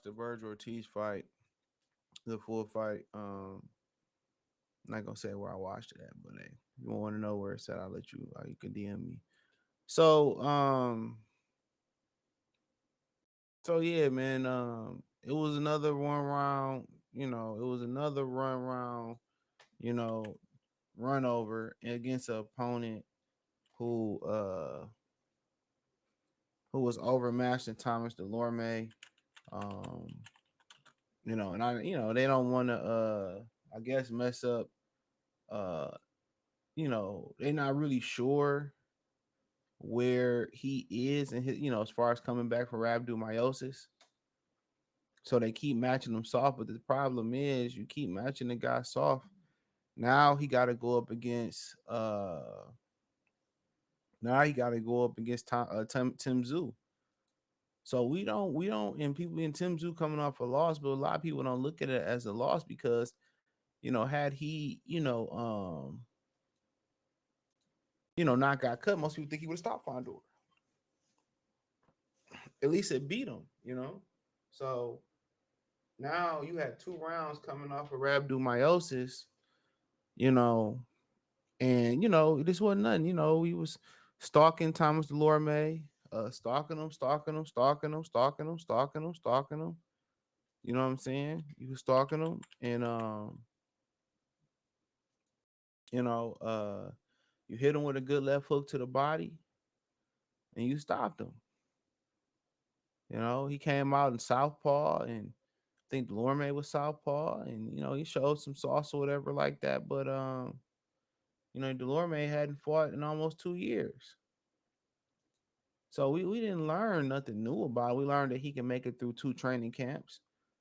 the Vergil Ortiz fight, the full fight. Not gonna say where I watched it at, but hey, if you want to know where it's at, I'll let you. You can DM me. So so yeah, man. It was another one round. It was another run round. You know, run over against an opponent who uh who was overmatched in Thomas Dulorme. Um, and they don't want to I guess mess up uh they're not really sure where he is and his as far as coming back from rhabdomyosis. So they keep matching him soft, but the problem is you keep matching the guy soft. Now he got to go up against Tim Zoo. So we don't and people in Tim Zoo coming off a loss, but a lot of people don't look at it as a loss because had he not got cut, most people think he would have stopped Fondor. At least it beat him. So now you had 2 rounds coming off of rhabdomyosis, you know, and this wasn't nothing. He was stalking Thomas Delorme, stalking him, stalking him, stalking him, stalking him, stalking him, stalking him. You know what I'm saying? He was stalking him, and you know, uh, you hit him with a good left hook to the body, and you stopped him. He came out in southpaw, and I think Delorme was southpaw, and he showed some sauce or whatever like that. But Delorme hadn't fought in almost 2 years. So we didn't learn nothing new about it. We learned that he can make it through 2 training camps.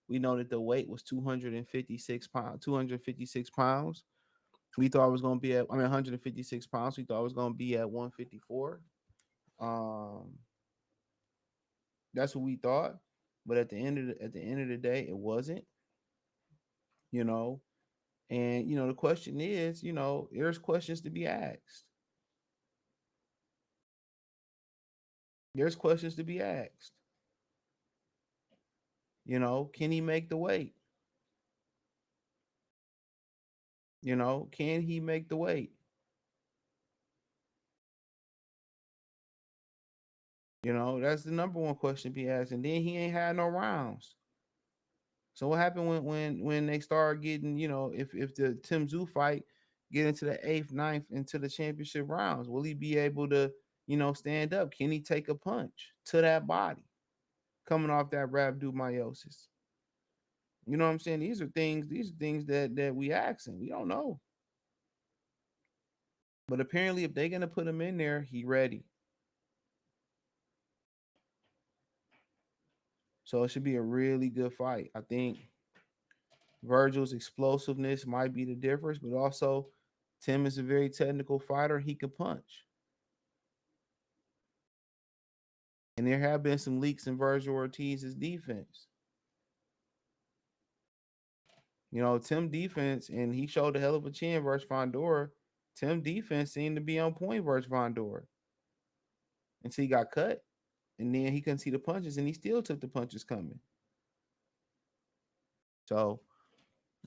We know that the weight was 256 pounds, 256 pounds. We thought it was going to be at, 156 pounds. We thought it was going to be at 154. Um, that's what we thought. But at the end of the day, it wasn't, you know. And, the question is, there's questions to be asked. There's questions to be asked. Can he make the weight? Can he make the weight? That's the number one question to be asked. And then he ain't had no rounds. So what happened when they start getting, if the Tim Zoo fight get into the eighth, ninth, into the championship rounds, will he be able to, stand up? Can he take a punch to that body coming off that rhabdomyosis? You know what I'm saying? These are things that we asking. We don't know. But apparently if they're gonna put him in there, he ready. So it should be a really good fight. I think Vergil's explosiveness might be the difference, but also Tim is a very technical fighter. He can punch. And there have been some leaks in Vergil Ortiz's defense. Tim defense, and he showed a hell of a chin versus Fondor. Tim defense seemed to be on point versus Fondor. Until he got cut. And then he couldn't see the punches, and he still took the punches coming. So,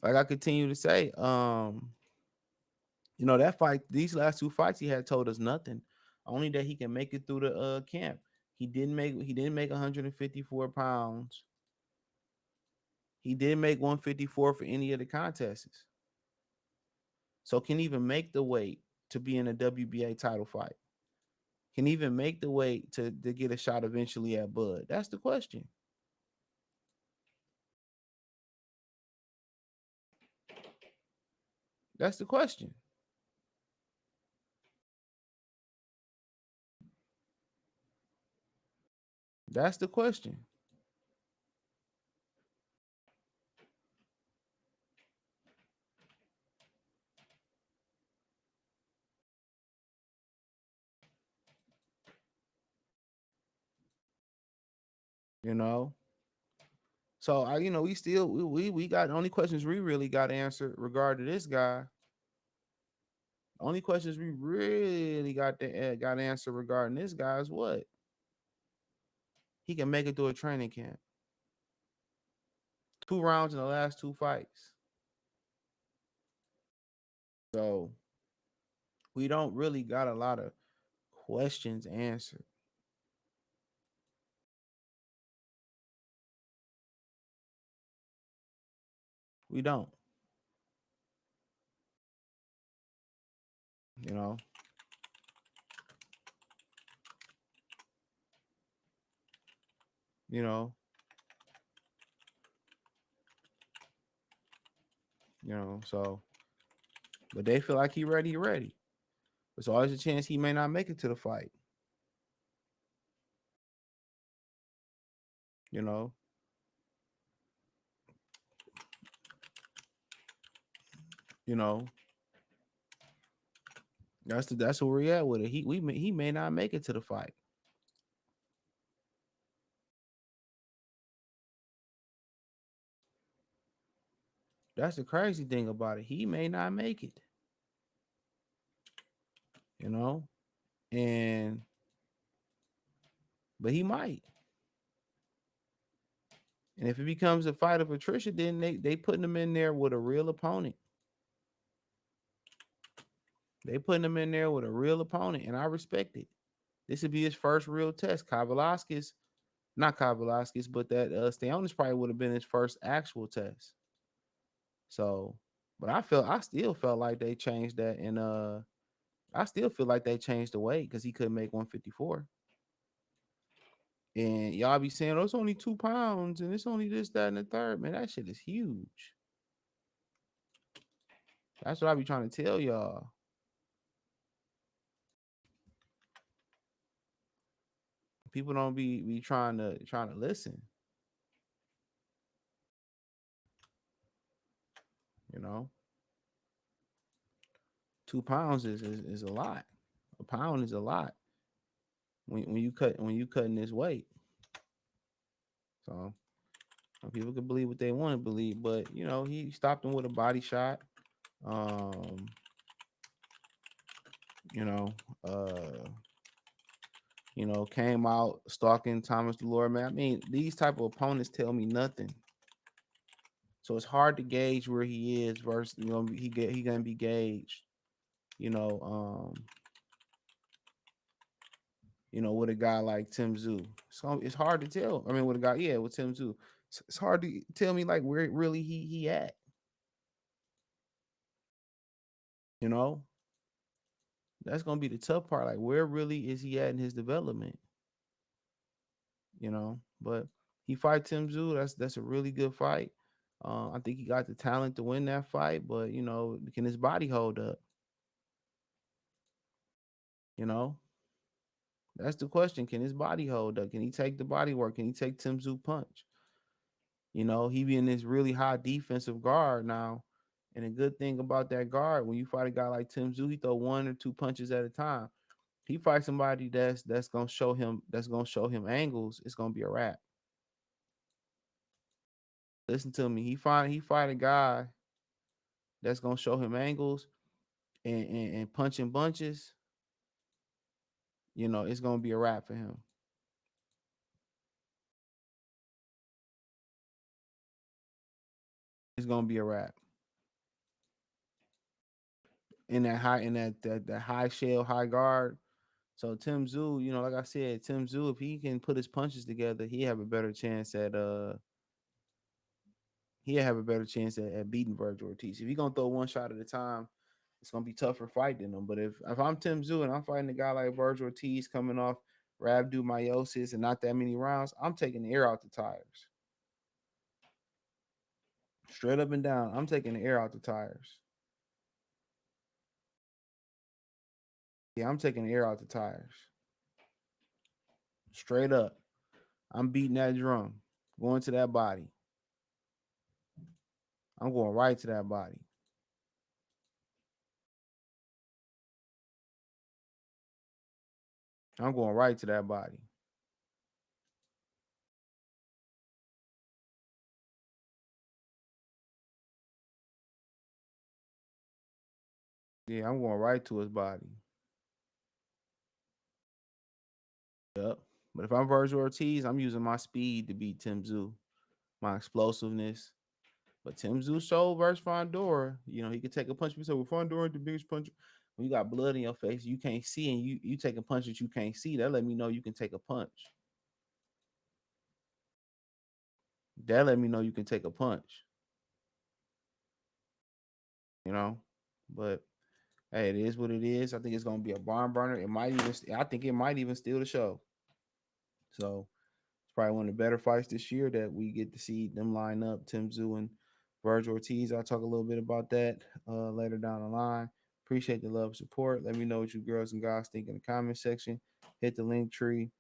like I continue to say, that fight, these last 2 fights, he had told us nothing. Only that he can make it through the camp. He didn't make 154 pounds. He didn't make 154 for any of the contests. So can even make the weight to be in a WBA title fight. Can even make the weight to get a shot eventually at Bud. That's the question. That's the question. That's the question. You know. So we got the only questions we really got answered regarding this guy. Only questions we really got answered regarding this guy is what he can make it through a training camp. 2 rounds in the last 2 fights. So we don't really got a lot of questions answered. We don't, you know, you know, so but they feel like he ready. There's always a chance he may not make it to the fight, you know. You know, that's where we at with it. He may not make it to the fight. That's the crazy thing about it. He may not make it, you know, and but he might. And if it becomes a fight of Patricia, then they putting him in there with a real opponent. They putting him in there with a real opponent, and I respect it. This would be his first real test. Kavalaskis, not Kavalaskis, but that Steonis probably would have been his first actual test. So, but I still felt like they changed that, and I still feel like they changed the weight because he couldn't make 154. And y'all be saying, oh, it's only 2 pounds and it's only this, that, and the third. Man, that shit is huge. That's what I be trying to tell y'all. People don't be trying to listen, you know. 2 pounds is a lot. A pound is a lot when you cutting this weight. So people can believe what they want to believe, but you know, he stopped him with a body shot. Um, you know, uh came out stalking Thomas Dulorme. I mean, these type of opponents tell me nothing. So it's hard to gauge where he is versus he gonna be gauged, you know, with a guy like Tim Zoo. So it's hard to tell. I mean, with a guy, yeah, with Tim Zoo. It's hard to tell me like where really he at, you know? That's gonna be the tough part. Like where really is he at in his development, you know? But he fight Tim Zoo. That's a really good fight. I think he got the talent to win that fight, but can his body hold up? You know, that's the question. Can his body hold up? Can he take the body work? Can he take Tim Zoo punch? He be in this really high defensive guard now. And a good thing about that guard, when you fight a guy like Tim Zoo, he throw 1 or 2 punches at a time. He fights somebody that's gonna show him angles. It's gonna be a wrap. Listen to me. He fight a guy that's gonna show him angles and punching bunches. It's gonna be a wrap for him. It's gonna be a wrap. In that high shell, high guard. So Tim Zoo, like I said, Tim Zoo, if he can put his punches together, he have a better chance at beating Vergil Ortiz. If he gonna throw one shot at a time, it's gonna be tougher fighting him. But if I'm Tim Zoo and I'm fighting a guy like Vergil Ortiz coming off rhabdomyosis and not that many rounds, I'm taking the air out the tires. Straight up and down, I'm taking the air out the tires. Yeah, I'm taking the air out the tires. Straight up. I'm beating that drum. Going to that body. I'm going right to that body. I'm going right to that body. Yeah, I'm going right to his body. Yep. But if I'm Vergil Ortiz, I'm using my speed to beat Tim Zoo. My explosiveness. But Tim Zoo showed versus Fondora, he could take a punch. We said, well, Fondora ain't the biggest punch. When you got blood in your face, you can't see, and you take a punch that you can't see. That let me know you can take a punch. That let me know you can take a punch. You know, but hey, it is what it is. I think it's gonna be a barn burner. It might even. I think it might even steal the show. So it's probably one of the better fights this year that we get to see them line up. Tim Zoo and Vergil Ortiz. I'll talk a little bit about that later down the line. Appreciate the love and support. Let me know what you girls and guys think in the comment section. Hit the link tree.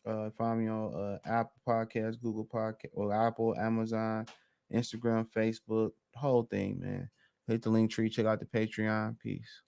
Find me on Apple Podcasts, Google Podcast, or Apple, Amazon, Instagram, Facebook, the whole thing, man. Hit the link tree. Check out the Patreon. Peace.